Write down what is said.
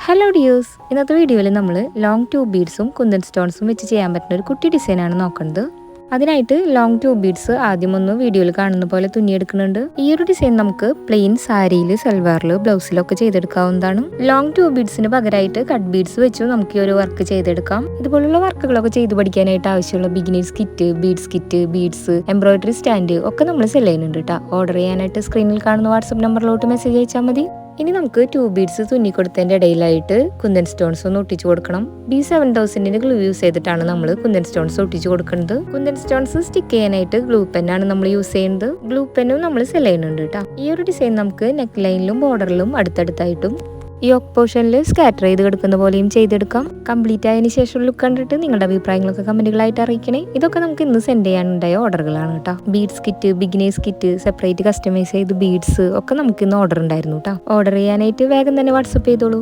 Hello dears, ഇന്നത്തെ വീഡിയോയിൽ നമ്മൾ ലോങ് ട്യൂബ് ബീഡ്സും കുന്തൻ സ്റ്റോൺസും വെച്ച് ചെയ്യാൻ പറ്റുന്ന ഒരു കുട്ടി ഡിസൈനാണ് നോക്കുന്നത്. അതിനായിട്ട് ലോങ് ട്യൂബ് ബീഡ്സ് ആദ്യം ഒന്ന് വീഡിയോയിൽ കാണുന്ന പോലെ തുന്നിയെടുക്കുന്നുണ്ട്. ഈ ഒരു ഡിസൈൻ നമുക്ക് പ്ലെയിൻ സാരിയിൽ, സൽവാറിൽ, ബ്ലൗസിലൊക്കെ ചെയ്തെടുക്കാവുന്നതാണ്. ലോങ് ട്യൂബ് ബീഡ്സിന് പകരമായിട്ട് കട്ട് ബീഡ്സ് വെച്ച് നമുക്ക് ഈ ഒരു വർക്ക് ചെയ്തെടുക്കാം. ഇതുപോലുള്ള വർക്കുകളൊക്കെ ചെയ്ത് പഠിക്കാനായിട്ട് ആവശ്യമുള്ള beginners kit, beads, embroidery stand ഒക്കെ നമ്മൾ സെല് ചെയ്യുന്നുണ്ട് കേട്ടോ. ഓർഡർ ചെയ്യാനായിട്ട് സ്ക്രീനിൽ കാണുന്ന വാട്സ്ആപ്പ് നമ്പറിലോട്ട് മെസ്സേജ് അയച്ചാൽ മതി. ഇനി നമുക്ക് ട്യൂബ് ബീഡ്സ് തുന്നിക്കൊടുത്തതിൻ്റെ ഇടയിലായിട്ട് കുന്തൻ സ്റ്റോൺസ് ഒന്ന് ഒട്ടിച്ചു കൊടുക്കണം. B7000 ഗ്ലൂ യൂസ് ചെയ്തിട്ടാണ് നമ്മൾ കുന്തൻ സ്റ്റോൺസ് ഒട്ടിച്ചു കൊടുക്കുന്നത്. കുന്തൻ സ്റ്റോൺസ് സ്റ്റിക്ക് ചെയ്യാനായിട്ട് ഗ്ലൂ പെന്നാണ് നമ്മൾ യൂസ് ചെയ്യുന്നത്. ഗ്ലൂ പെന്നും നമ്മൾ സെല് ചെയ്യുന്നുണ്ട് കേട്ടോ. ഈ ഒരു ഡിസൈൻ നമുക്ക് നെക്ക് ലൈനിലും ബോർഡറിലും അടുത്തടുത്തായിട്ടും യോക്ക് പോർഷനിൽ സ്കാറ്റർ ചെയ്ത് കിടക്കുന്ന പോലെയും ചെയ്തെടുക്കാം. കംപ്ലീറ്റ് ആയതിനു ശേഷം ലുക്ക് കണ്ടിട്ട് നിങ്ങളുടെ അഭിപ്രായങ്ങളൊക്കെ കമന്റുകളായിട്ട് അറിയിക്കണേ. ഇതൊക്കെ നമുക്ക് ഇന്ന് സെൻഡ് ചെയ്യാനുണ്ടായ ഓർഡറുകളാണ് കേട്ടോ. Beads kit, beginners kit, separate customise ചെയ്ത് ബീഡ്സ് ഒക്കെ നമുക്ക് ഇന്ന് ഓർഡർ ഉണ്ടായിരുന്നു കേട്ടോ. ഓർഡർ ചെയ്യാനായിട്ട് വേഗം തന്നെ വാട്സപ്പ് ചെയ്തോളൂ.